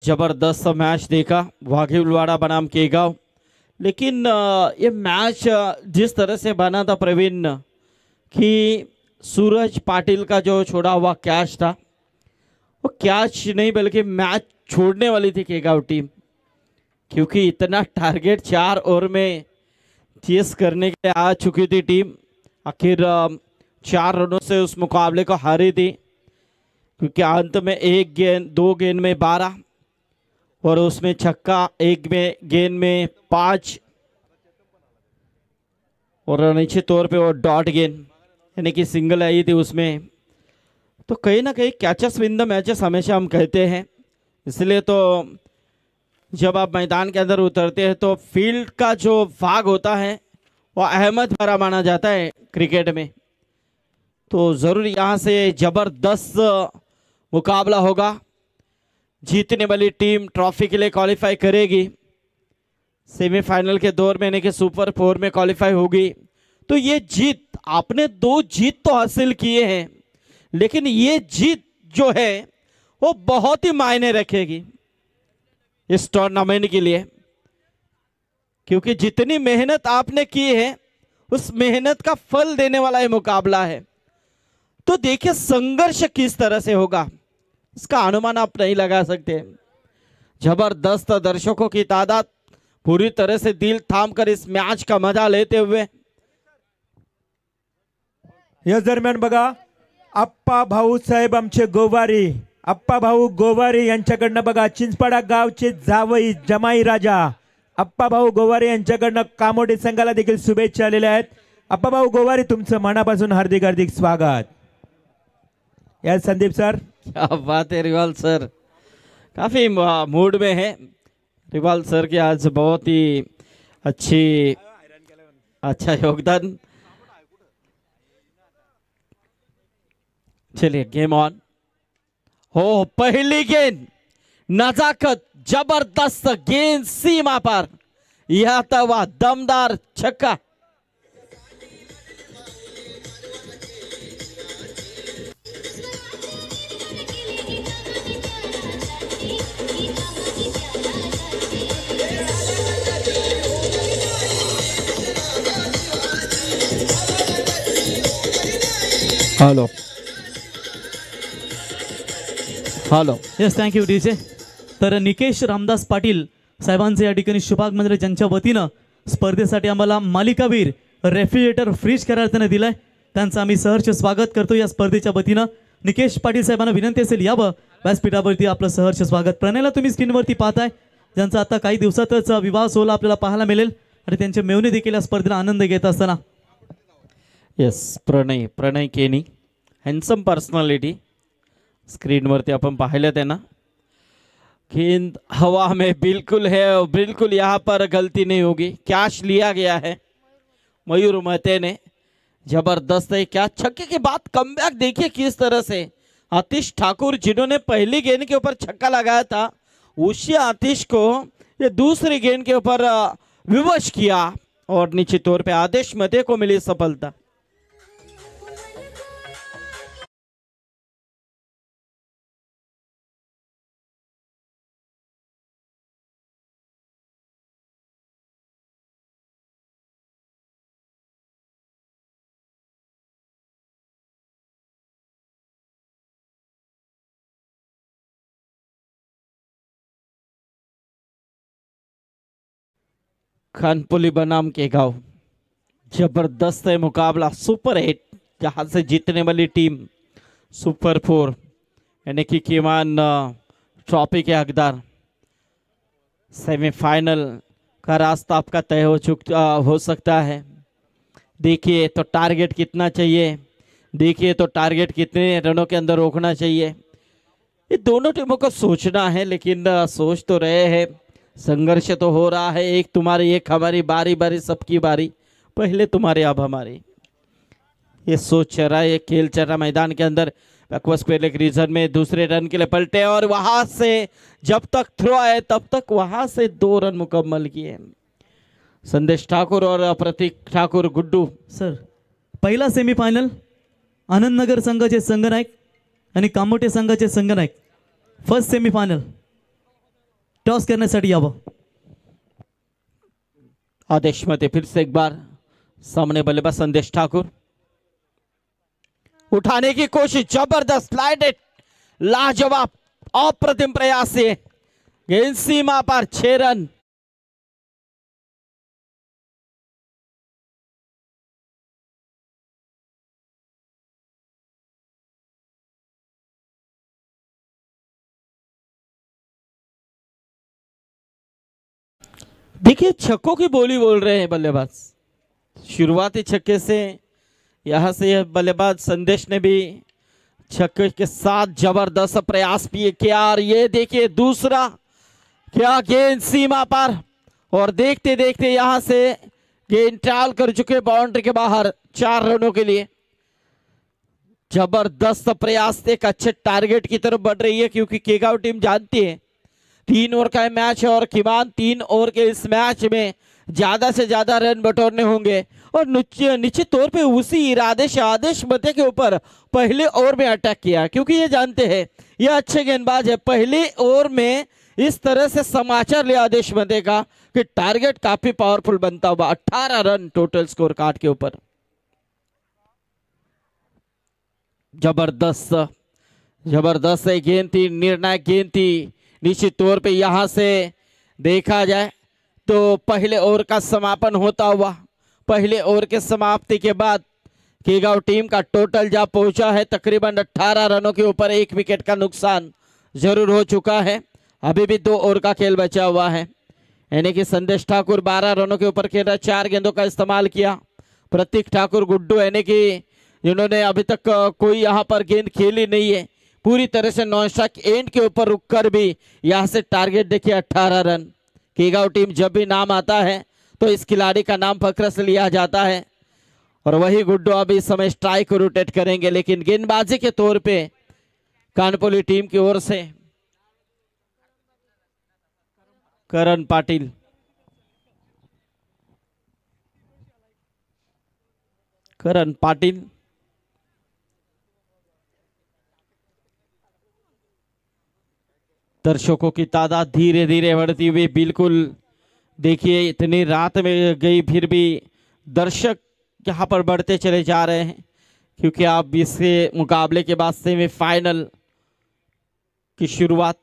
जबरदस्त मैच देखा वाघिलवाड़ा बनाम केगांव। लेकिन ये मैच जिस तरह से बना था प्रवीण कि सूरज पाटिल का जो छोड़ा हुआ कैच था वो कैच नहीं बल्कि मैच छोड़ने वाली थी केगांव टीम, क्योंकि इतना टारगेट 4 ओवर में चेस करने के लिए आ चुकी थी टीम। आखिर 4 रनों से उस मुकाबले को हारी थी, क्योंकि अंत में एक गेंद 2 गेंद में 12 और उसमें छक्का, एक में गेंद में 5 और निश्चित तौर पे वो डॉट गेंद यानी कि सिंगल आई थी उसमें। तो कहीं ना कहीं कैचेस विन द मैचेस हमेशा हम कहते हैं, इसलिए तो जब आप मैदान के अंदर उतरते हैं तो फील्ड का जो भाग होता है वो अहमियत भरा माना जाता है क्रिकेट में। तो ज़रूर यहाँ से ज़बरदस्त मुकाबला होगा। जीतने वाली टीम ट्रॉफी के लिए क्वालिफाई करेगी, सेमीफाइनल के दौर में यानी कि सुपर 4 में क्वालिफाई होगी। तो ये जीत, आपने 2 जीत तो हासिल किए हैं, लेकिन ये जीत जो है वो बहुत ही मायने रखेगी इस टूर्नामेंट के लिए, क्योंकि जितनी मेहनत आपने की है उस मेहनत का फल देने वाला ये मुकाबला है। तो देखिए संघर्ष किस तरह से होगा इसका अनुमान आप नहीं लगा सकते। जबरदस्त दर्शकों की तादाद पूरी तरह से दिल थाम कर इस मैच का मजा लेते हुए या दरम्यान बघा आप्पा भाऊ साहेब आमचे गोवारी, आप्पा भाऊ गोवारी यांच्याकडनं बघा चिंचपाडा गावचे जावई जमाई राजा आप्पा भाऊ गोवारी यांच्याकडनं कामोडे संघाला देखील शुभेच्छा आलेल्या आहेत। आप्पा भाऊ गोवारी तुमचं मनापासून हार्दिक हार्दिक स्वागत। या संदीप सर, क्या बात है रिवाल सर, काफी मूड में है रिवाल सर के आज बहुत ही अच्छा योगदान। चलिए गेम ऑन हो। पहली गेंद नजाकत, जबरदस्त गेंद सीमा पर, यह तवा दमदार छक्का। Hello hello yes, thank you DJ. तर निकेश रामदास पाटील साहेबांचे या ठिकाणी शुभागमन ज्यांच्या वतीनं स्पर्धेसाठी आम्हाला मालिकावीर रेफ्रिजरेटर फ्रीज करायला त्याने दिलाय, त्यांचं आम्ही सहर्ष स्वागत करतो या स्पर्धेच्या वतीनं। निकेश पाटील साहेबांना विनंती असेल यावं व्यासपीठावरती आपलं सहर्ष स्वागत। प्रणयला तुम्ही स्क्रीनवरती पाहताय, ज्यांचा आता काही दिवसातच विवाह सोहळा आपल्याला पाहायला मिळेल आणि त्यांचे मेवणे देखील या स्पर्धेला आनंद घेत असताना। यस, प्रणय केनी हॅन्डसम पर्सनॅलिटी स्क्रीन वरती अपन पाहिलं त्यांना। गेंद हवा में बिल्कुल है, बिल्कुल यहाँ पर गलती नहीं होगी। कैच लिया गया है मयूर महते ने, जबरदस्त है क्या छक्के के बाद कमबैक देखिए किस तरह से। आतिश ठाकुर जिन्होंने पहली गेंद के ऊपर छक्का लगाया था, उसी आतिश को ये दूसरी गेंद के ऊपर विवश किया और निश्चित तौर पे आदेश महते को मिली सफलता। खानपुली बनाम केगांव, जबरदस्त है मुकाबला। सुपर 8 जहां से जीतने वाली टीम सुपर 4 यानी कि किमान ट्रॉफी के हकदार, सेमीफाइनल का रास्ता आपका तय हो सकता है। देखिए तो टारगेट कितना चाहिए, देखिए तो टारगेट कितने रनों के अंदर रोकना चाहिए, ये दोनों टीमों को सोचना है। लेकिन सोच तो रहे हैं, संघर्ष तो हो रहा है, एक तुम्हारी एक हमारी, बारी बारी सबकी बारी, पहले तुम्हारी अब हमारी, ये सोच चल रहा है, ये खेल चल रहा मैदान के अंदर। बैकवर्ड स्क्वायर लेग रीजन में दूसरे रन के लिए पलटे और वहां से जब तक थ्रो आए तब तक वहां से 2 रन मुकम्मल किए संदेश ठाकुर और प्रतीक ठाकुर। गुड्डू सर, पहिला सेमीफायनल आनंदनगर संघाचे संघनायक आणि कामोटे संघाचे संघनायक, फर्स्ट सेमीफायनल टॉस करण्यासाठी यावं. आदेश मध्ये फिर से एक बार सामने बल्लेबाज संदेश ठाकुर. उठाने की कोशिश, जबरदस्त स्लाइडेड, लाजवाब अप्रतिम प्रयास से गेंद सीमा पर 6 रन. देखिए छक्कों की बोली बोल रहे हैं बल्लेबाज. शुरुआती छक्के से यहां से बल्लेबाज संदेश ने भी छक्के के साथ जबरदस्त प्रयास भी किया. और ये देखिए दूसरा, क्या गेंद सीमा पर, और देखते देखते यहां से गेंद टाल कर चुके बाउंड्री के बाहर 4 रनों के लिए. जबरदस्त प्रयास, एक अच्छे टारगेट की तरफ बढ़ रही है क्योंकि केगांव टीम जानती है 3 ओवर का मैच है और किमान 3 ओवर के इस मैच में ज्यादा से ज्यादा रन बटोरने होंगे. और निश्चित तौर पे उसी इरादे से आदेश मते के ऊपर पहले ओवर में अटैक किया क्योंकि ये जानते हैं ये अच्छे गेंदबाज है. पहले ओवर में इस तरह से समाचार लिया आदेश मते का कि टारगेट काफी पावरफुल बनता हुआ. 18 रन टोटल स्कोर कार्ड के ऊपर. जबरदस्त जबरदस्त गेंद थी, निर्णायक गेंद थी. निश्चित तौर पे यहां से देखा जाए तो पहले ओवर का समापन होता हुआ, पहले ओवर के समाप्ति के बाद केगांव टीम का टोटल जा पहुंचा है तकरीबन 18 रनों के ऊपर. 1 विकेट का नुकसान जरूर हो चुका है. अभी भी 2 ओवर का खेल बचा हुआ है. यानी कि संदेश ठाकुर 12 रनों के ऊपर खेल रहा, 4 गेंदों का इस्तेमाल किया. प्रतीक ठाकुर गुड्डू यानी कि जिन्होंने अभी तक कोई यहाँ पर गेंद खेली नहीं है, पूरी तरह से नॉन स्ट्राइक एंड के ऊपर रुककर भी यहां से टारगेट देखिए 18 रन. केगांव टीम जब भी नाम आता है तो इस खिलाड़ी का नाम फक्र से लिया जाता है. और वही गुड्डू अभी इस समय स्ट्राइक को रोटेट करेंगे, लेकिन गेंदबाजी के तौर पे कानपुली टीम की ओर से करण पाटिल. करण पाटिल दर्शकों की तादाद धीरे धीरे बढ़ती हुई, बिल्कुल देखिए इतनी रात में गई फिर भी दर्शक यहाँ पर बढ़ते चले जा रहे हैं क्योंकि आप इसके मुकाबले के बाद सेमीफाइनल की शुरुआत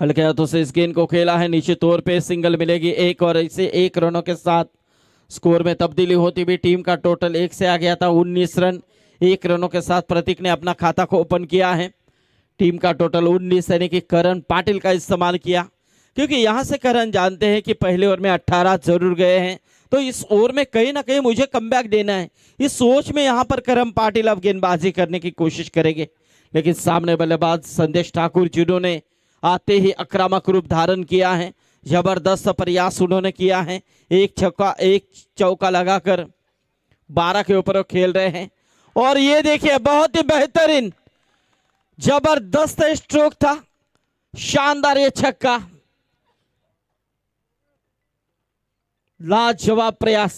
हल्के हाथों से इस गेंद को खेला है. नीचे तौर पे सिंगल मिलेगी 1 और इसे 1 रनों के साथ स्कोर में तब्दीली होती हुई टीम का टोटल 1 से आ गया था 19 रन. 1 रनों के साथ प्रतीक ने अपना खाता को ओपन किया है. टीम का टोटल 19 यानी कि करण पाटिल का इस्तेमाल किया क्योंकि यहां से करण जानते हैं कि पहले ओवर में 18 जरूर गए हैं तो इस ओवर में कहीं ना कहीं मुझे कमबैक देना है. इस सोच में यहां पर करण पाटिल अब गेंदबाजी करने की कोशिश करेंगे, लेकिन सामने बल्लेबाज संदेश ठाकुर जिन्होंने आते ही आक्रामक रूप धारण किया है, जबरदस्त प्रयास उन्होंने किया है. 1 छक्का 1 चौका लगाकर 12 के ऊपर खेल रहे हैं. और ये देखिए बहुत ही बेहतरीन जबरदस्त स्ट्रोक था, शानदार ये छक्का, लाजवाब प्रयास.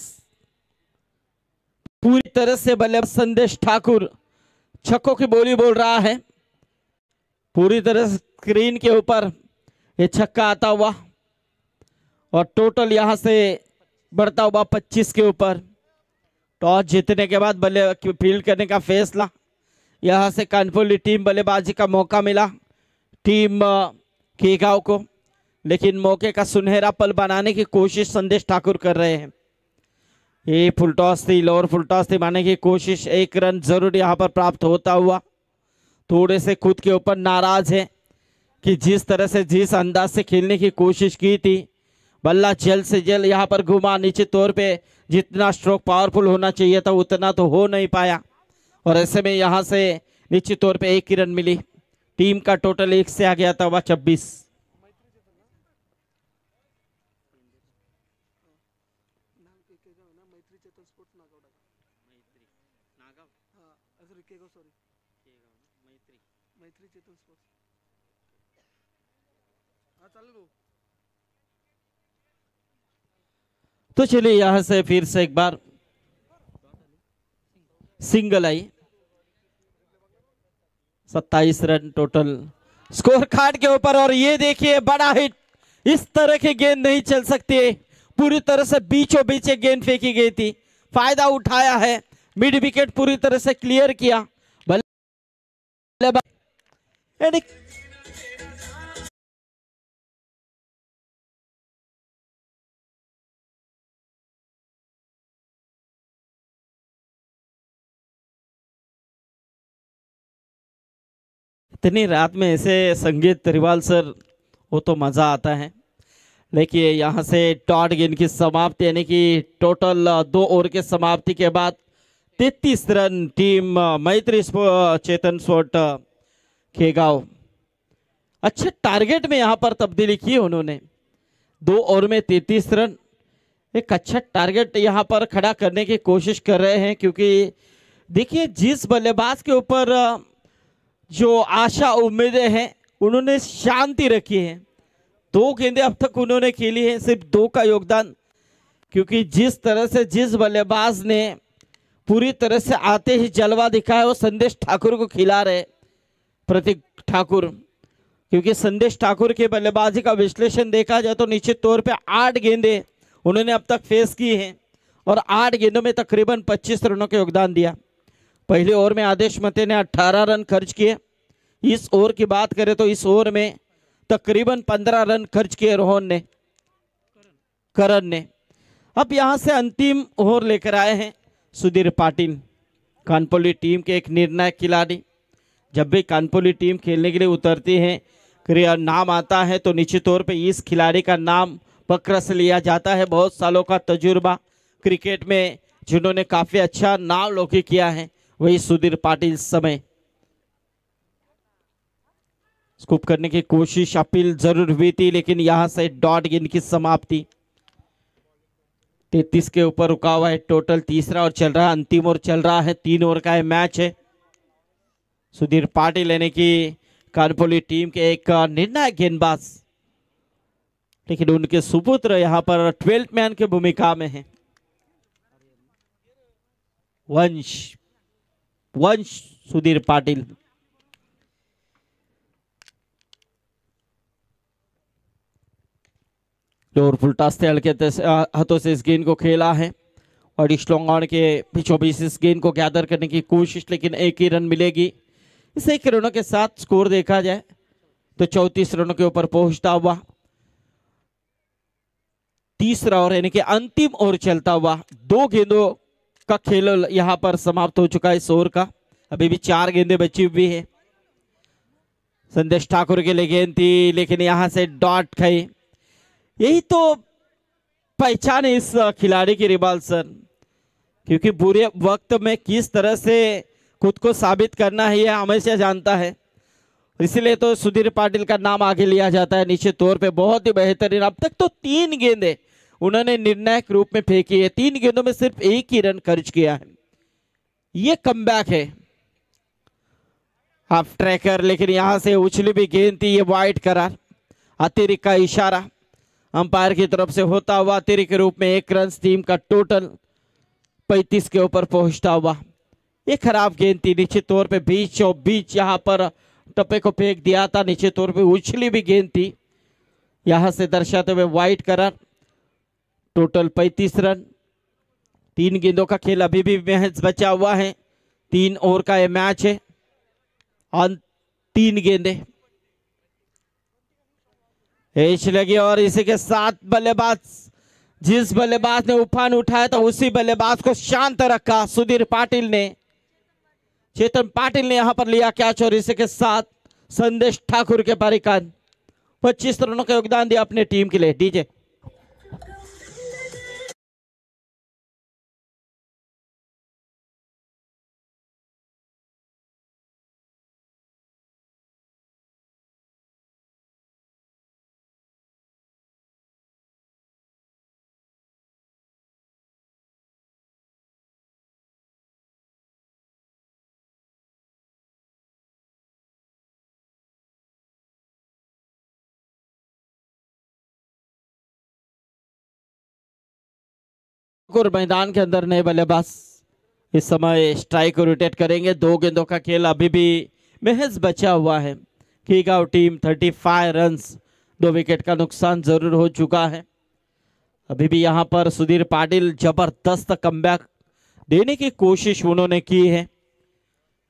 पूरी तरह से बल्लेबाज संदेश ठाकुर छक्कों की बोली बोल रहा है. पूरी तरह से स्क्रीन के ऊपर ये छक्का आता हुआ और टोटल यहां से बढ़ता हुआ 25 के ऊपर. टॉस जीतने के बाद बल्ले फील्ड करने का फैसला, यहां से कानपुली टीम बल्लेबाजी का मौका मिला टीम केगांव को, लेकिन मौके का सुनहरा पल बनाने की कोशिश संदेश ठाकुर कर रहे हैं. ये फुल टॉस थी, लोअर फुल टॉस थी, मारने की कोशिश. 1 रन जरूर यहां पर प्राप्त होता हुआ. थोड़े से खुद के ऊपर नाराज है कि जिस तरह से जिस अंदाज से खेलने की कोशिश की थी, बल्ला जल्द से जल्द यहां पर घुमा. निश्चित तौर पे जितना स्ट्रोक पावरफुल होना चाहिए था उतना तो हो नहीं पाया और ऐसे में यहां से निश्चित तौर पे 1 ही रन मिली. टीम का टोटल 1 से आ गया था वह 26. तो चलिए यहां से फिर से एक बार single I. 27 run total score card के ऊपर। और ये देखिए बड़ा हिट, इस तरह के गेंद नहीं चल सकते, पूरी तरह से बीचों बीच एक गेंद फेंकी गई थी, फायदा उठाया है, मिड विकेट पूरी तरह से क्लियर किया बल्लेबाज। इतनी रात में ऐसे संगीत तिरवाल सर, वो तो मजा आता है। लेकिन यहाँ से डॉट गेंद की समाप्ति, यानी कि टोटल 2 ओवर के समाप्ति के बाद 33 रन टीम मैत्री चेतन स्पोर्ट खेगांव। अच्छे टारगेट में यहाँ पर तब्दीली की उन्होंने, 2 ओवर में 33 रन, एक अच्छा टारगेट यहाँ पर खड़ा करने की कोशिश कर रहे हैं। क्योंकि देखिए जिस बल्लेबाज के ऊपर जो आशा उम्मीदें हैं उन्होंने शांति रखी है, 2 गेंदें अब तक उन्होंने खेली है, सिर्फ 2 का योगदान। क्योंकि जिस तरह से जिस बल्लेबाज ने पूरी तरह से आते ही जलवा दिखाया वो संदेश ठाकुर को खिला रहे, प्रतीक ठाकुर। क्योंकि संदेश ठाकुर के बल्लेबाजी का विश्लेषण देखा जाए तो निश्चित तौर पे 8 गेंदें उन्होंने अब तक फेस की हैं और 8 गेंदों में तकरीबन 25 रनों का योगदान दिया। पहले ओवर में आदेश मते ने 18 रन खर्च किए। इस ओवर की बात करें तो इस ओवर में तकरीबन 15 रन खर्च किए करण ने। अब यहां से अंतिम ओवर लेकर आए हैं सुधीर पाटिल, कानपुली टीम के एक निर्णायक खिलाड़ी। जब भी कानपुली टीम खेलने के लिए उतरती है, नाम आता है तो निश्चित तौर पे इस खिलाड़ी का नाम पकड़ से लिया जाता है। बहुत सालों का तजुर्बा क्रिकेट में, जिन्होंने काफी अच्छा नाम लौकिक किया है, वही सुधीर पाटिल समय स्कूप करने की कोशिश, अपील जरूर हुई थी, लेकिन यहां से डॉट गेंद की समाप्ति। 33 के ऊपर रुका हुआ है टोटल, तीसरा और चल रहा है, अंतिम ओवर चल रहा है, 3 ओवर का मैच है। सुधीर पाटिल यानी कि कानपुली टीम के एक निर्णायक गेंदबाज, लेकिन उनके सुपुत्र यहां पर 12th मैन की भूमिका में है। वंश सुधीर पाटिल। और फुलटास्ते हल्के हाथों से इस गेंद को खेला है और स्ट्रॉन्ग ऑन के बीचों बीच इस गेंद को गैदर करने की कोशिश, लेकिन 1 ही रन मिलेगी। इस 1 रनों के साथ स्कोर देखा जाए तो 34 रनों के ऊपर पहुंचता हुआ तीसरा ओवर यानी कि अंतिम ओवर चलता हुआ 2 गेंदों का खेल यहां पर समाप्त हो चुका है इस ओवर का। अभी भी 4 गेंदें बची हुई है। संदेश ठाकुर के लिए गेंद थी, लेकिन यहां से डॉट खाई। यही तो पहचान है इस खिलाड़ी की रिबाल सर, क्योंकि बुरे वक्त में किस तरह से खुद को साबित करना है यह हमेशा जानता है। इसलिए तो सुधीर पाटिल का नाम आगे लिया जाता है निश्चित तौर पे। बहुत ही बेहतरीन, अब तक तो 3 गेंदें उन्होंने निर्णायक रूप में फेंकी है, 3 गेंदों में सिर्फ 1 ही रन खर्च किया है। ये कमबैक है हाफ ट्रैकर, लेकिन यहां से उछली भी गेंद थी, ये वाइड करार। अतिरिक्त का इशारा अंपायर की तरफ से होता हुआ अतिरिक्त के रूप में 1 रन, टीम का टोटल 35 के ऊपर पहुंचता हुआ। ये खराब गेंद थी, निश्चित तौर पे बीचों बीच यहां पर टप्पे को फेंक दिया था, निश्चित तौर पे उछली भी गेंद थी। यहां से दर्शाते हुए वाइड करार, टोटल 35 रन। 3 गेंदों का खेल अभी भी महज बचा हुआ है, 3 ओवर का यह मैच है और 3 गेंदें एच लगी। और इसी के साथ बल्लेबाज, जिस बल्लेबाज ने उफान उठाया था उसी बल्लेबाज को शांत रखा सुधीर पाटिल ने, चेतन पाटिल ने यहां पर लिया कैच। और इसी के साथ संदेश ठाकुर के परिकान 25 रनों का योगदान दिया अपने टीम के लिए। डीजे ठाकुर मैदान के अंदर नए बल्लेबाज इस समय स्ट्राइक को रोटेट करेंगे। 2 गेंदों का खेल अभी भी महज बचा हुआ है, केगांव टीम 35 रन्स, 2 विकेट का नुकसान जरूर हो चुका है। अभी भी यहाँ पर सुधीर पाटिल जबरदस्त कमबैक देने की कोशिश उन्होंने की है,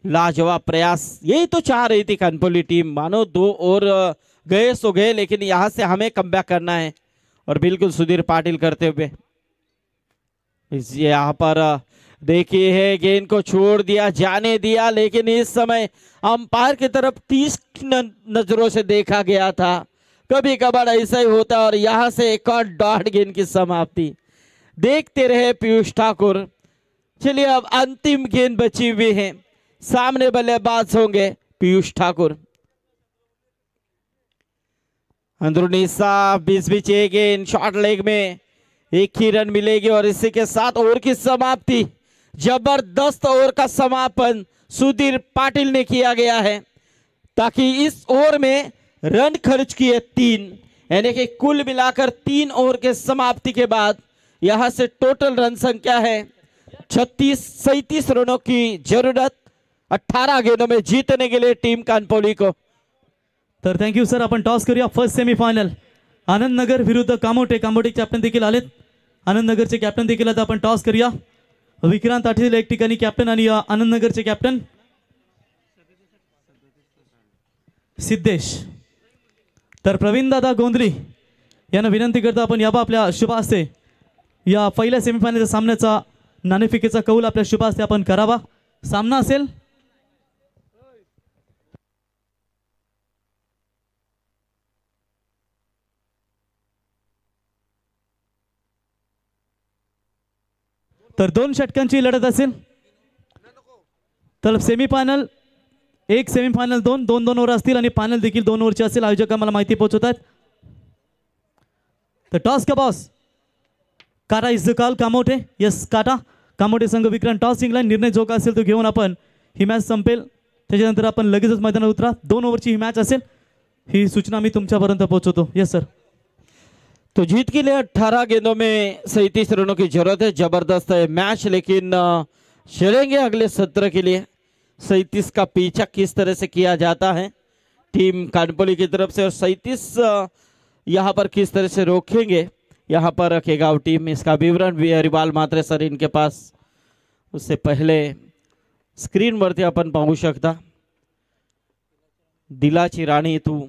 लाजवाब प्रयास। यही तो चाह रही थी कनपोली टीम, मानो 2 और गए सो गए, लेकिन यहाँ से हमें कमबैक करना है और बिल्कुल सुधीर पाटिल करते हुए यहाँ पर देखिए है गेंद को छोड़ दिया, जाने दिया, लेकिन इस समय अंपायर की तरफ 30 नजरों से देखा गया था। कभी कभार ऐसा ही होता है और यहाँ से एक और डॉट गेंद की समाप्ति देखते रहे पीयूष ठाकुर। चलिए अब अंतिम गेंद बची हुई है, सामने बल्लेबाज होंगे पीयूष ठाकुर। अंदरूनी साफ बीच एक गेंद शॉर्ट लेग में, एक ही रन मिलेगी और इसी के साथ ओवर की समाप्ति। जबरदस्त ओवर का समापन सुधीर पाटिल ने किया गया है, ताकि इस ओवर में रन खर्च किए 3, यानी कि कुल मिलाकर 3 ओवर के समाप्ति के बाद यहां से टोटल रन संख्या है 37 रनों की जरूरत 18 गेंदों में जीतने के लिए टीम कानपोली को। तर थँक्यू सर। आपण टॉस करूया फर्स्ट सेमीफायनल आनंद नगर विरुद्ध कामोटे। कामोटे कॅप्टन देखील आलेत, आनंद नगरचे कॅप्टन देखील आहेत। आपण टॉस करूया। विक्रांत आठील एक ठिकाणी कॅप्टन आणि आनंद नगरचे कॅप्टन सिद्धेश। तर प्रवीण दादा गोंधळी यांना विनंती करतो आपण याबा आपल्या शुभ हस्ते या पहिल्या सेमीफायनलच्या सामन्याचा नाणेफेकीचा कौल आपल्या शुभ हस्ते आपण करावा। सामना असेल तर 2 षटकांची लढत असेल। तर सेमीफायनल 1, सेमीफायनल 2, 2 ओव्हर असतील आणि फायनल देखील 2 ओव्हरची असेल। आयोजक आम्हाला माहिती पोहोचवतात। तर टॉस का बॉस काटा is the call. Kamothe yes काटा। कामोठे संघ विक्रांत टॉस जिंकला। निर्णय जो का असेल तो घेऊन आपण ही मॅच संपेल, त्याच्यानंतर आपण लगेचच मैदानात उतरा। 2 ओव्हरची ही मॅच असेल, ही सूचना मी तुमच्यापर्यंत पोहोचवतो। Yes sir. तो जीत के लिए 18 गेंदों में 37 रनों की जरूरत है। जबरदस्त है मैच, लेकिन चलेंगे अगले सत्र के लिए। 37 का पीछा किस तरह से किया जाता है टीम कानपोली की तरफ से, और 37 यहाँ पर किस तरह से रोकेंगे यहाँ पर केगांव टीम, इसका विवरण भी हरिबाल म्हात्रे सर इनके पास। उससे पहले स्क्रीनवरती आपण पाहू शकता दिलाची राणी तू,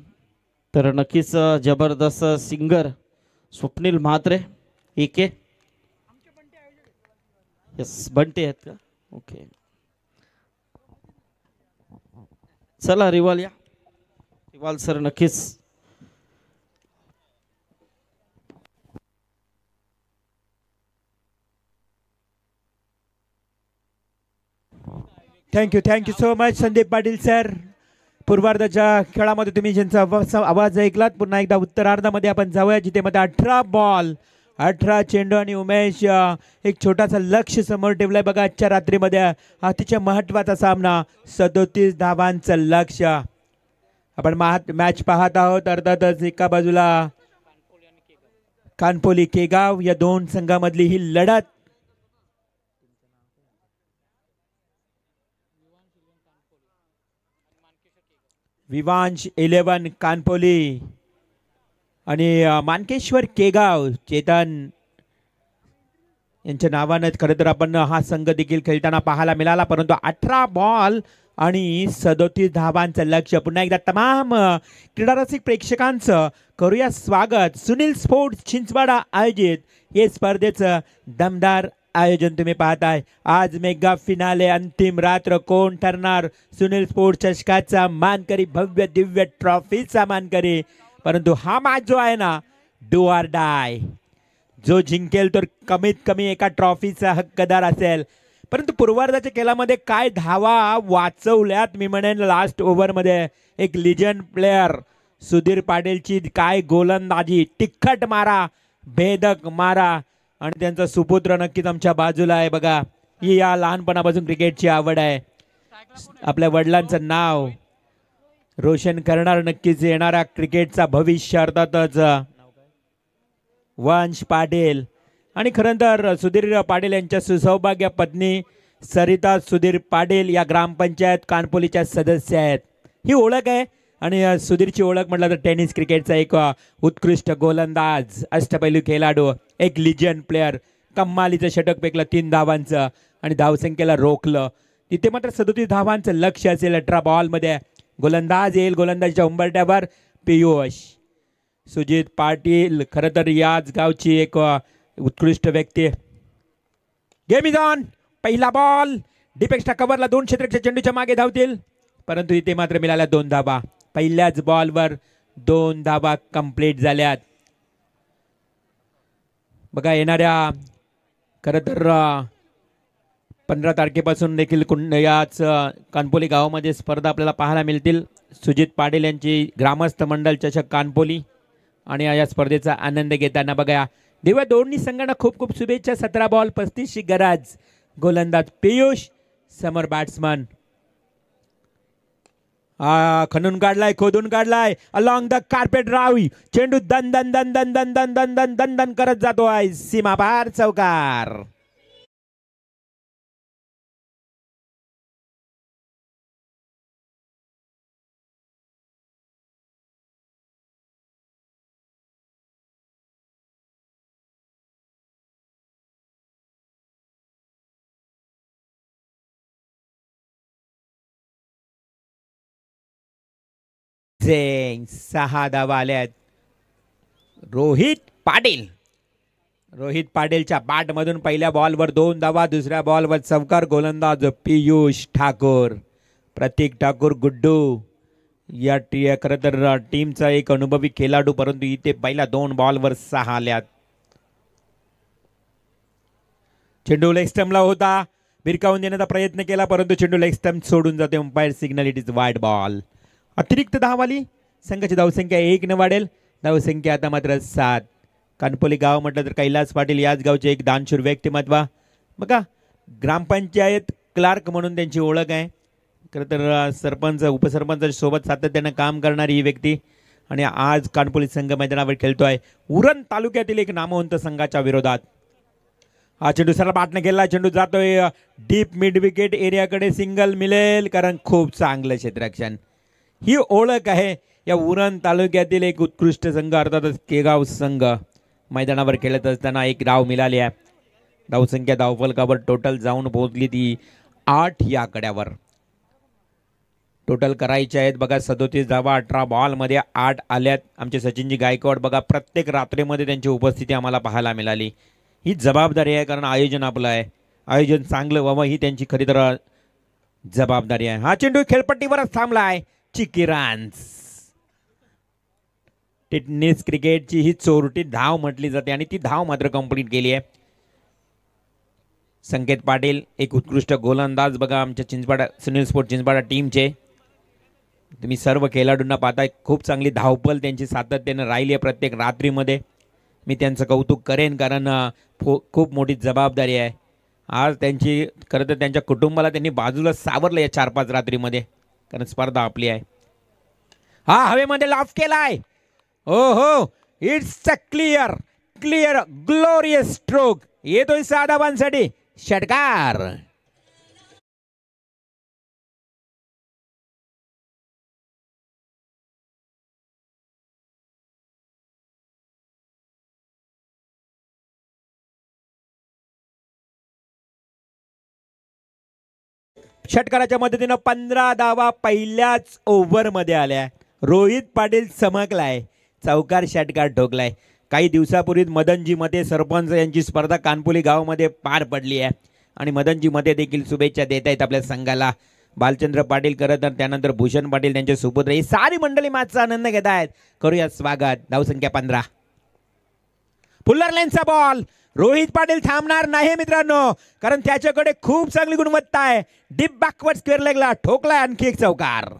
तर नक्कीच जबरदस्त सिंगर स्वप्नील म्हात्रे एके। यस बंटे आहेत का? ओके चला रिवाल या। रिवाल सर नक्कीच thank you so much Sandeep Patil sir. पूर्वार्धाच्या खेळामध्ये तुम्ही ज्यांचा आवाज ऐकलात, पुन्हा एकदा उत्तरार्धामध्ये आपण जाऊया, जिथे मध्ये 18 बॉल 18 चेंडू आणि उमेश एक छोटासा लक्ष समोर ठेवलाय बघा। आजच्या रात्रीमध्ये अतिशय महत्त्वाचा सामना, 37 धावांचं लक्ष आपण मॅच पाहत आहोत। अर्थातच एका बाजूला कानपोली केगाव या 2 संघामधली ही लढत। विवांश 11 कानपोली आणि मानकेश्वर केगाव चेतन यांच्या नावाने खरं तर आपण हा संघ देखील खेळताना पाहायला मिळाला, परंतु 18 बॉल आणि 37 धावांचं लक्ष्य। पुन्हा एकदा तमाम क्रीडारसिक प्रेक्षकांचं करूया स्वागत। सुनील स्पोर्ट्स चिंचवाडा आयोजित हे स्पर्धेचं दमदार आयोजन तुम्ही पाहताय। आज मेगा फिनाले अंतिम रात्र कोण ठरणार सुनील स्पोर्ट्स चषकाचा मानकरी, भव्य दिव्य ट्रॉफीचा मानकरी। परंतु हा मॅच जो आहे ना, डू ऑर डाय, जो जिंकेल तर कमीत कमी एका ट्रॉफीचा हक्कदार असेल। परंतु पूर्वार्धाच्या खेळामध्ये काय धावा वाचवल्यात मी म्हणेन लास्ट ओव्हरमध्ये। एक लिजंड प्लेयर सुधीर पाटीलची काय गोलंदाजी, तिखट मारा, भेदक मारा, आणि त्यांचा सुपुत्र नक्कीच आमच्या बाजूला आहे बघा। ही या लहानपणापासून क्रिकेटची आवड आहे, आपल्या वडिलांचं नाव रोशन करणार नक्कीच येणारा क्रिकेटचा भविष्य अर्थातच वंश पाटील। आणि खरं तर सुधीर पाटील यांच्या सुसौभाग्य पत्नी सरिता सुधीर पाटील या ग्रामपंचायत कानपोलीच्या सदस्य आहेत। ही ओळख आहे आणि सुधीरची ओळख म्हटलं तर टेनिस क्रिकेटचा एक उत्कृष्ट गोलंदाज, अष्टपैलू खेळाडू, एक लिजंड प्लेअर. कम्मालीचं षटक फेकलं 3 धावांचं आणि धावसंख्येला रोखलं. तिथे मात्र 37 धावांचं लक्ष असेल 18 बॉलमध्ये. गोलंदाज येईल, गोलंदाजीच्या उंबरठ्यावर पियुष. सुजित पाटील खरं तर याच गावची एक उत्कृष्ट व्यक्ती. Game is on. पहिला बॉल डिपेक्सच्या कव्हरला 2 क्षेत्ररक्षक चेंडूच्या मागे धावतील, परंतु इथे मात्र मिळाल्या 2 धावा. पहिल्याच बॉलवर 2 धावा कंप्लीट झाल्यात. बघा येणाऱ्या खरं तर 15 तारखेपासून देखील याच कानपोली गावामध्ये स्पर्धा आपल्याला पाहायला मिळतील. सुजित पाटील यांची ग्रामस्थ मंडळ चषक कानपोली आणि या स्पर्धेचा आनंद घेताना बघा दिव्या दोन्ही संघांना खूप खूप शुभेच्छा. 17 बॉल 35 गरज. गोलंदाज पियुष, समोर बॅट्समन खणून काढलाय, खोदून काढलाय अलॉंग द कार्पेट रावी. चेंडू दन दन दन दन दन दन दन दन दन दन करत जातोय सीमापार चौकार. झेंग 6 धावा आल्यात. रोहित पाटीलच्या बॅट मधून पहिल्या बॉलवर 2 धावा, दुसऱ्या बॉलवर चौकार. गोलंदाज पियुष ठाकूर, प्रतीक ठाकूर गुड्डू या खरं तर टीमचा एक अनुभवी खेळाडू, परंतु इथे पहिल्या 2 बॉलवर 6 आल्यात. चेंडू लेग स्टंपला होता, भिरकावून देण्याचा प्रयत्न केला, परंतु चेंडू लेग स्टंप सोडून जाते. Umpire signal it is wide ball. अतिरिक्त धावाली संघाची धावसंख्या 1 न वाढेल. धावसंख्या आता मात्र 7. कानपोली गाव म्हटलं तर कैलास पाटील याच गावचे एक दानशूर व्यक्तिमत्व. बघा ग्रामपंचायत क्लार्क म्हणून त्यांची ओळख आहे. खरं तर सरपंच उपसरपंच सोबत सातत्यानं काम करणारी ही व्यक्ती आणि आज कानपोली संघ मैदानावर खेळतोय उरण तालुक्यातील एक नामवंत संघाच्या विरोधात. हा चेंडू सरळ बाटने गेला, चेंडू जातोय डीप मिड विकेट एरियाकडे. सिंगल मिळेल कारण खूप चांगलं क्षेत्ररक्षण. ही ओळख आहे या उरण तालुक्यातील एक उत्कृष्ट संघ अर्थातच केगाव संघ मैदानावर खेळत असताना एक धाव मिळाली आहे. धावसंख्या धावफलकावर टोटल जाऊन पोहोचली ती 8 या आकड्यावर. टोटल करायचे आहेत बघा 37 धावा 18 बॉलमध्ये 8 आल्यात. आमचे सचिनजी गायकवाड बघा प्रत्येक रात्रीमध्ये त्यांची उपस्थिती आम्हाला पाहायला मिळाली. ही जबाबदारी आहे कारण आयोजन आपलं आहे, आयोजन चांगलं व्हावं ही त्यांची खरी तर जबाबदारी आहे. हा चेंडू खेळपट्टीवरच थांबलाय. चिकी रन्स. टेनिस क्रिकेटची ही चोरटी धाव म्हटली जाते आणि ती धाव मात्र कंप्लीट केली आहे. संकेत पाटील एक उत्कृष्ट गोलंदाज बघा आमच्या चिंचपाडा सुनील स्पोर्ट चिंचपाडा टीमचे. तुम्ही सर्व खेळाडूंना पाहताय खूप चांगली धावपल त्यांची सातत्याने राहिली आहे प्रत्येक रात्रीमध्ये. मी त्यांचं कौतुक करेन कारण खूप मोठी जबाबदारी आहे. आज त्यांची खरं तर त्यांच्या कुटुंबाला त्यांनी बाजूला सावरलं या 4-5 रात्रीमध्ये कारण स्पर्धा आपली आहे. हा हवेमध्ये लॉफ केलाय. हो हो it's a clear glorious stroke. येतोय 6 धावांसाठी षटकार. षटकाराच्या मदतीनं 15 धावा पहिल्याच ओव्हरमध्ये आल्या. रोहित पाटील चमकलाय, चौकार षटकार ठोकलाय. काही दिवसापूर्वीच मदनजी मते सरपंच यांची स्पर्धा कानपोली गावामध्ये पार पडली आहे आणि मदनजी मते देखील शुभेच्छा देत आहेत आपल्या संघाला. बालचंद्र पाटील करत तर त्यानंतर भूषण पाटील त्यांचे सुपुत्र ही सारी मंडळी मॅचचा आनंद घेत आहेत. करूया स्वागत. धावसंख्या 15. फुल्लर लेनचा बॉल. रोहित पाटील थांबणार नाही मित्रांनो कारण त्याच्याकडे खूप चांगली गुणवत्ता आहे. डीप बॅकवर्ड स्क्वेअर लेगला ठोकलाय आणखी एक चौकार.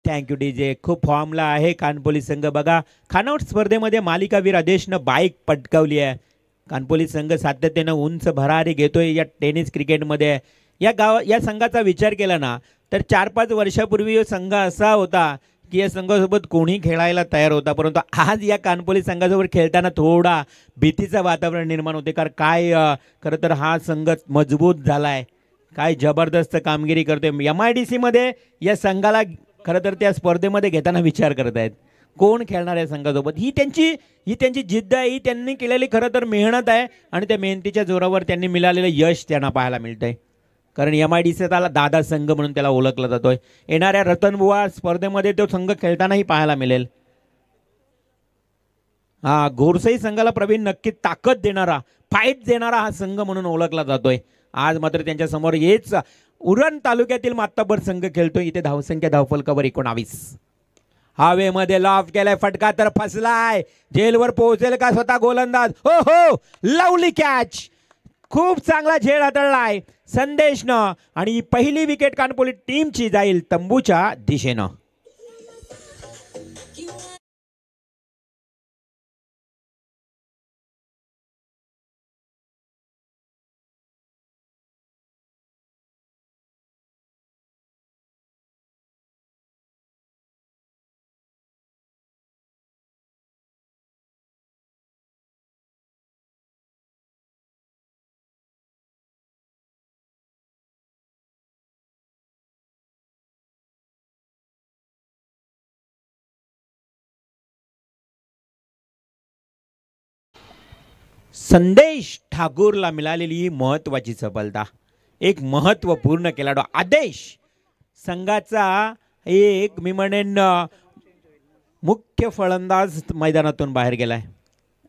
Thank you DJ. खूप फॉर्मला आहे कानपोली संघ. बघा खानावट स्पर्धेमध्ये मालिकावीर आदेशनं बाईक पटकावली आहे. कानपोली संघ सातत्यानं उंच भरारी घेतोय या टेनिस क्रिकेटमध्ये. या संघाचा विचार केला ना तर 4-5 वर्षापूर्वी संघ असा होता की या संघासोबत कोणी खेळायला तयार होता, परंतु आज या कानपोली संघासोबत खेळताना थोडा भीतीचं वातावरण निर्माण होते. कारण काय खरं तर हा संघ मजबूत झाला आहे, काय जबरदस्त कामगिरी करते. MIDC मध्ये या संघाला खरं तर त्या स्पर्धेमध्ये घेताना विचार करत आहेत कोण खेळणार आहे संघासोबत. ही त्यांची जिद्द आहे, ही त्यांनी केलेली खरं तर मेहनत आहे आणि त्या मेहनतीच्या जोरावर त्यांनी मिळालेलं यश त्यांना पाहायला मिळतंय. कारण MIDC त्याला दादा संघ म्हणून त्याला ओळखला जातोय. येणाऱ्या रतनबुवा स्पर्धेमध्ये तो संघ खेळतानाही पाहायला मिळेल. हा घोरसई संघाला प्रवीण नक्की ताकद देणारा, फाईट देणारा हा संघ म्हणून ओळखला जातोय. आज मात्र त्यांच्या समोर हेच उरण तालुक्यातील मात्ताबर संघ खेळतोय. इथे धावसंख्या धावफलकावर 19. हवेमध्ये लॉफ केलाय, फटका तर फसलाय. जेलवर पोहोचेल का स्वतः गोलंदाज. हो हो, लवली कॅच. खूप चांगला झेल हाताळलाय संदेशनं आणि पहिली विकेट कानपोली टीमची जाईल तंबूच्या दिशेनं. संदेश ठाकूरला मिळालेली ही महत्त्वाची सफलता. एक महत्त्वपूर्ण खेळाडू आदेश संघाचा एक मी म्हणेन मुख्य फलंदाज मैदानातून बाहेर गेलाय.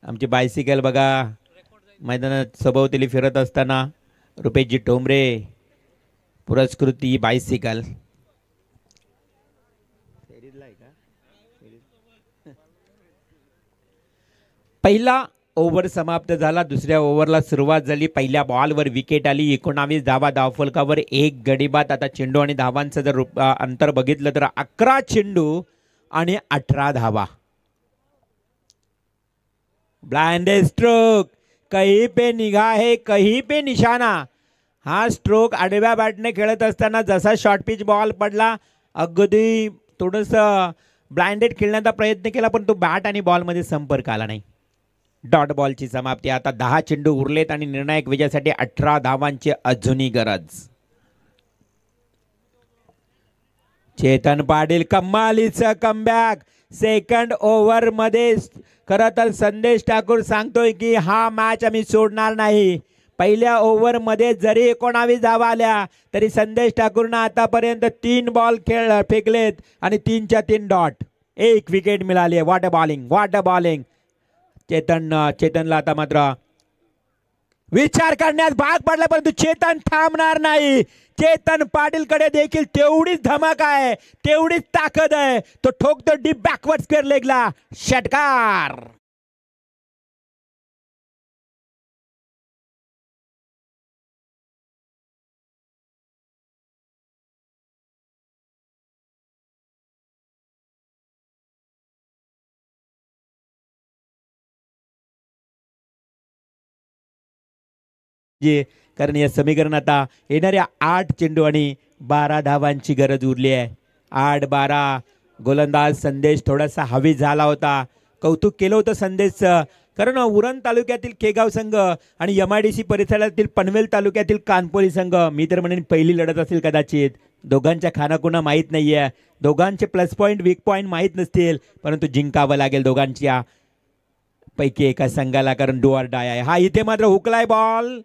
आमची बायसिकल बघा मैदानात सभोवताली फिरत असताना रुपेशजी टोंबरे पुरस्कृती बायसिकल. पहिला ओव्हर समाप्त झाला. दुसऱ्या ओव्हरला सुरुवात झाली. पहिल्या बॉलवर विकेट आली. 19 धावा धावफलकावर 1 गडी बाद. आता चेंडू आणि धावांचं जर अंतर बघितलं तर 11 चेंडू आणि 18 धावा. ब्लाइंड स्ट्रोक, कहीं पे निगाह है कहीं पे निशाना. हा स्ट्रोक आडव्या बॅटने खेळत असताना जसा शॉर्ट पिच बॉल पडला अगदी थोडंसं ब्लाइंडेड खेळण्याचा प्रयत्न केला पण तो बॅट आणि बॉलमध्ये संपर्क आला नाही. डॉट बॉलची समाप्ती. आता 10 चेंडू उरलेत आणि निर्णायक विजयासाठी 18 धावांची अजूनही गरज. चेतन पाटील कमालीचं कमबॅक. सेकंड ओव्हर मध्ये खरं तर संदेश ठाकूर सांगतोय की हा मॅच आम्ही सोडणार नाही. पहिल्या ओव्हर मध्ये जरी 19 धावा आल्या तरी संदेश ठाकूरनं आतापर्यंत 3 बॉल फेकलेत आणि 3च्या 3 डॉट. 1 विकेट मिळाली. What a bowling, what a bowling. चेतनला आता मात्र विचार करण्यास भाग पडला परंतु चेतन थांबणार नाही. चेतन पाटीलकडे देखील तेवढीच धमक आहे, तेवढीच ताकद आहे. तो ठोकतो डीप बॅकवर्ड स्क्वेअर लेगला षटकार. कारण या समीकरण आता येणाऱ्या 8 चेंडू आणि 12 धावांची गरज उरली आहे. 8-12. गोलंदाज संदेश थोडासा हवी झाला होता. कौतुक केलं होतं संदेशचं. कारण उरण तालुक्यातील केगाव संघ आणि MIDC परिसरातील पनवेल तालुक्यातील कानपोली संघ मी तर म्हणेन पहिली लढत असेल कदाचित. दोघांच्या खानाखुणा माहीत नाहीये, दोघांचे प्लस पॉईंट वीक पॉईंट माहीत नसतील परंतु जिंकावं लागेल दोघांच्या पैकी एका संघाला. कारण डू ऑर डाय आहे. हा इथे मात्र हुकलाय बॉल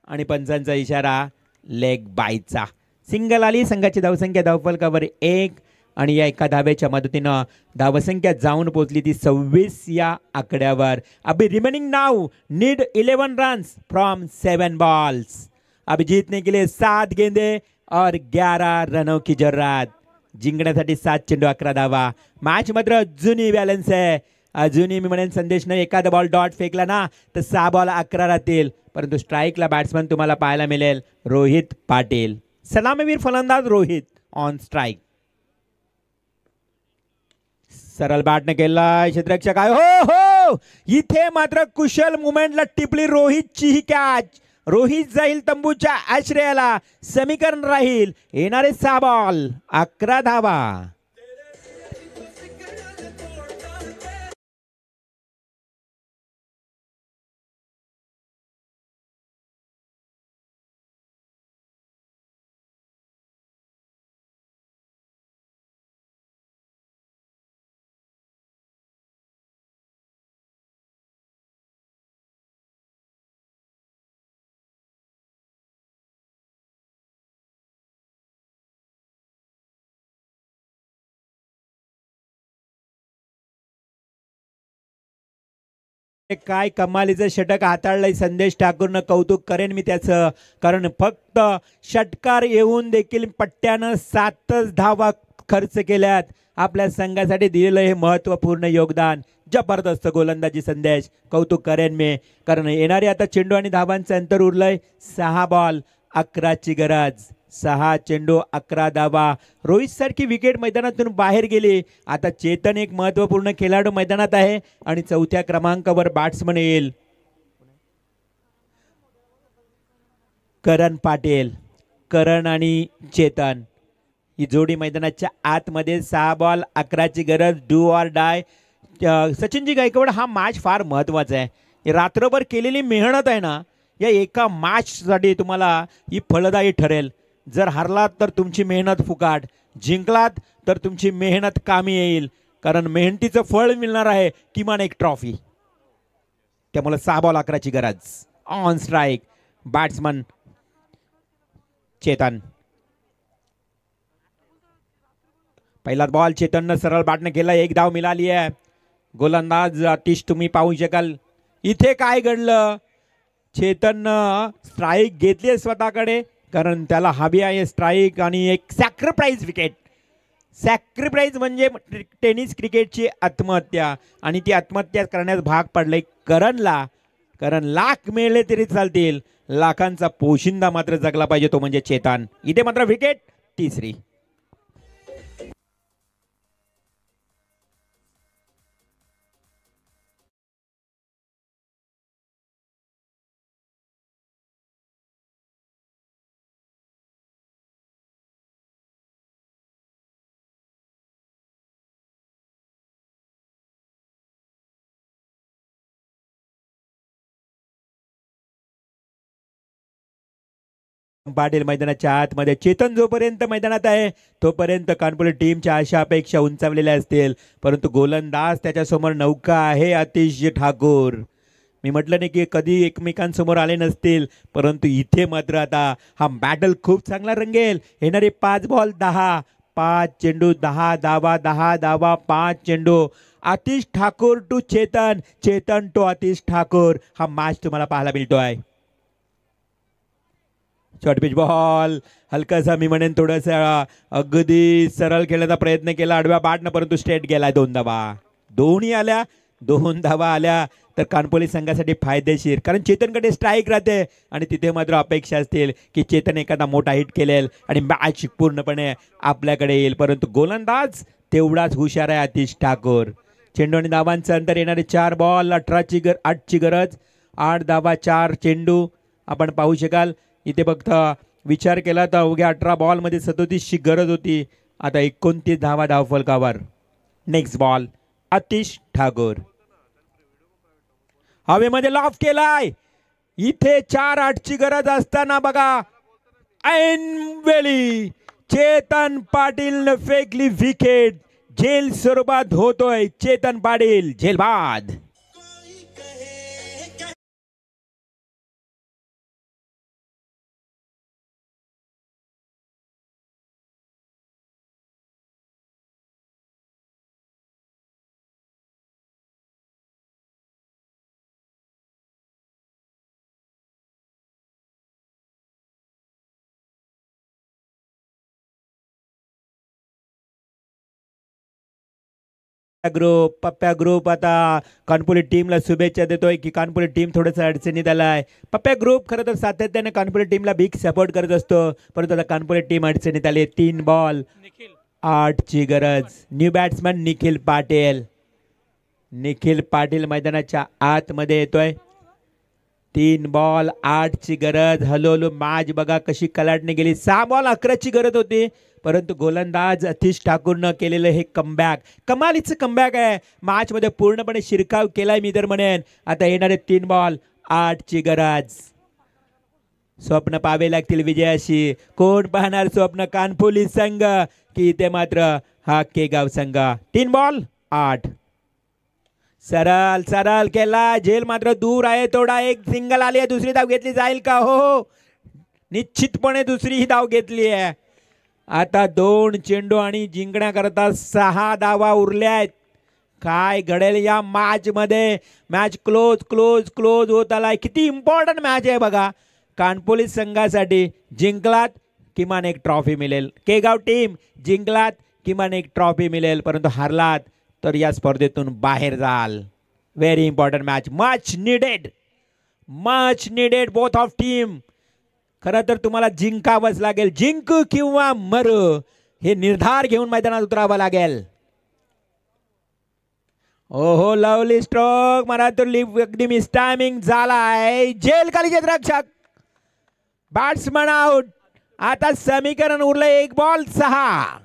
आणि पंचांचा इशारा लेग बायचा. सिंगल आली. संघाची धावसंख्या धावफलकावर 1 आणि या एका धावेच्या मदतीनं धावसंख्या जाऊन पोहोचली ती 26 या आकड्यावर. अभी remaining now need 11 runs from 7 balls. अभी जीतने के लिए 7 गेंदे और 11 रनों की जरूरत. जिंकण्यासाठी 7 चेंडू 11 धावा. मॅच मात्र अजूनही बॅलन्स आहे. अजूनही मी म्हणेन संदेशनं एखादा बॉल डॉट फेकला ना तर 6 बॉल 11 राहतील. परंतु स्ट्राईकला बॅट्समन तुम्हाला पाहायला मिळेल रोहित पाटील. सलामीवीर फलंदाज रोहित ऑन स्ट्राईक. सरळ बॅटने केलाय क्षेत्ररक्षक आहे. हो हो, इथे मात्र कुशल मुवमेंटला टिपली रोहितची ही कॅच. रोहित जाईल तंबूच्या आश्रयाला. समीकरण राहील येणारे 6 बॉल 11 धावा. काय कमालीचं षटक हाताळलंय संदेश ठाकूरनं. कौतुक करेन मी त्याचं, कारण फक्त षटकार येऊन देखील पट्ट्यानं 7च धावा खर्च केल्यात. आपल्या संघासाठी दिलेलं हे महत्त्वपूर्ण योगदान. जबरदस्त गोलंदाजी संदेश, कौतुक करेन मी. कारण येणारे आता चेंडू आणि धावांचं अंतर उरलंय. 6 बॉल 11ची गरज. 6 चेंडू 11 धावा. रोहित सारखी विकेट मैदानातून बाहेर गेली. आता चेतन एक महत्त्वपूर्ण खेळाडू मैदानात आहे आणि 4थ्या क्रमांकावर बॅट्समन येईल करण पाटील. करण आणि चेतन ही जोडी मैदानाच्या आतमध्ये. 6 बॉल 11ची गरज. Do or die. सचिनजी गायकवाड, हा मॅच फार महत्त्वाचा आहे. रात्रभर केलेली मेहनत आहे ना, या एका मॅचसाठी तुम्हाला ही फलदायी ठरेल. जर हरलात तर तुमची मेहनत फुकाट, जिंकलात तर तुमची मेहनत कामी येईल. कारण मेहनतीचं फळ मिळणार आहे किमान एक ट्रॉफी. त्यामुळे 6 बॉल 11ची गरज. On strike batsman Chetan. पहिला बॉल चेतननं सरळ बॅटने केला. 1 धाव मिळाली आहे. गोलंदाज आतिश तुम्ही पाहू शकाल. इथे काय घडलं, चेतननं स्ट्राईक घेतली स्वतःकडे, कारण त्याला हवी आहे स्ट्राईक आणि एक सॅक्रिफाईस विकेट. सॅक्रिफाईस म्हणजे टेनिस क्रिकेटची आत्महत्या, आणि ती आत्महत्या करण्यास भाग पडले करणला. कारण लाख मिळले तरी चालतील, लाखांचा पोशिंदा मात्र जगला पाहिजे, तो म्हणजे चेतन. इथे मात्र विकेट 3री. पाटील मैदानाच्या आतमध्ये. चेतन जोपर्यंत मैदानात आहे तोपर्यंत कानपुर टीमच्या आशा अपेक्षा उंचावलेल्या असतील, परंतु गोलंदाज त्याच्यासमोर नौका आहे आतिश ठाकूर. मी म्हटलं नाही की कधी एकमेकांसमोर आले नसतील, परंतु इथे मात्र आता हा बॅटल खूप चांगला रंगेल. येणारे 5 बॉल 10, 5 चेंडू 10 धावा, 10 धावा 5 चेंडू. आतिश ठाकूर टू चेतन, चेतन टू आतिश ठाकूर, हा मॅच तुम्हाला पाहायला मिळतो आहे. शॉर्ट पिच बॉल हलकासा, मी म्हणेन थोडासा अगदी सरळ खेळण्याचा प्रयत्न केला आडव्या बॅटनं, परंतु स्ट्रेट गेलाय. 2 धावा दोन्ही आल्या. 2 धावा आल्या तर कानपोली संघासाठी फायदेशीर, कारण चेतनकडे स्ट्राईक राहते आणि तिथे मात्र अपेक्षा असतील की चेतन एखादा मोठा हिट केलेल आणि मॅच पूर्णपणे आपल्याकडे येईल. परंतु गोलंदाज तेवढाच हुशार आहे आतिश ठाकूर. चेंडू आणि धावांचं अंतर. येणारे 4 बॉल 8ची गरज. 8 धावा 4 चेंडू आपण पाहू शकाल. इथे फक्त विचार केला तर अवघ्या 18 बॉलमध्ये 37ची गरज होती. आता 29 धावा धावफलकावर. Next ball Atish Thakur. हवेमध्ये लॉफ केलाय. इथे 4-8ची गरज असताना बघा ऐनवेळी चेतन पाटील फेकली विकेट. झेल स्वरूपात होतोय चेतन पाटील झेलबाद. ग्रुप पप्प्या ग्रुप आता कानपुरी टीमला शुभेच्छा देतोय की कानपुरी टीम थोडंसं अडचणीत आलाय. पप्प्या ग्रुप खरं तर सातत्याने कानपुरी टीमला बिग सपोर्ट करत असतो, परंतु आता कानपुरी टीम अडचणीत आली. 3 बॉल 8 ची गरज. New batsman Nikhil Patil. निखिल पाटील मैदानाच्या आतमध्ये येतोय. 3 बॉल 8 ची गरज. हळूहळू मॅच बघा कशी कलाटने गेली. 6 बॉल 11 ची गरज होती, परंतु गोलंदाज अतिश ठाकूरनं केलेलं हे कमबॅक कमालीचं कमबॅक आहे. मॅच मध्ये पूर्णपणे शिरकाव केलाय मी तर म्हणेन. आता येणारे 3 बॉल 8 ची गरज. स्वप्न पाहावे लागतील विजयाशी. कोण पाहणार स्वप्न, कानपोली संघ की इथे मात्र हा केगाव संघ. 3 बॉल 8. सरळ सरळ केला. झेल मात्र दूर आहे थोडा. एक सिंगल आली आहे. दुसरी धाव घेतली जाईल का? हो, निश्चितपणे दुसरी ही धाव घेतली आहे. आता 2 चेंडू आणि जिंकण्याकरता 6 धावा उरल्या आहेत. काय घडेल या मॅच मध्ये? मॅच क्लोज क्लोज क्लोज होत आलाय. किती इम्पॉर्टंट मॅच आहे बघा. कानपोली संघासाठी जिंकलात किमान एक ट्रॉफी मिळेल. केगाव टीम जिंकलात किमान एक ट्रॉफी मिळेल, परंतु हारलात तर या स्पर्धेतून बाहेर जाल. Very important match. Much needed both of team. खरं तर तुम्हाला जिंकावंच लागेल. जिंकू किंवा मरू हे निर्धार घेऊन मैदानात उतरावं लागेल. ओहो, लवली स्ट्रोक. मला तर अगदी मिसटायमिंग झालाय. जेल खाली क्षेत्ररक्षक. Batsman out. आता समीकरण उरलं 1 बॉल 6.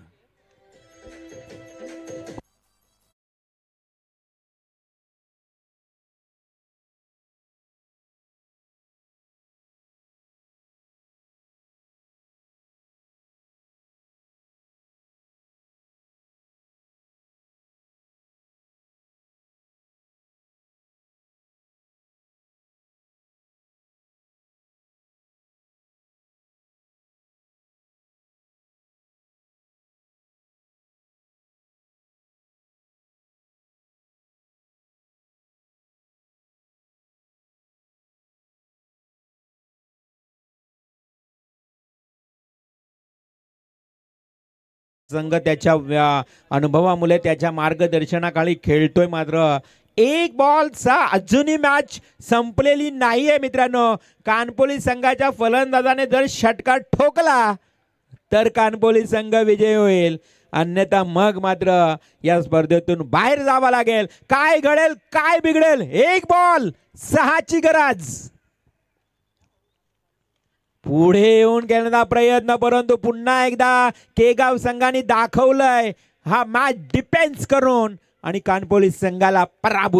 संघ त्याच्या अनुभवामुळे त्याच्या मार्गदर्शनाखाली खेळतोय. मात्र 1 बॉल 6 अजूनही मॅच संपलेली नाहीये मित्रांनो. कानपोली संघाच्या फलंदाजाने जर षटकार ठोकला तर कानपोली संघ विजय होईल, अन्यथा मग मात्र या स्पर्धेतून बाहेर जावं लागेल. काय घडेल, काय बिघडेल? 1 बॉल 6 ची गरज. पुढे येऊन खेळण्याचा प्रयत्न, परंतु पुन्हा एकदा केगाव संघाने दाखवलंय हा मॅच डिफेन्स करून आणि कानपोली संघाला पराभूत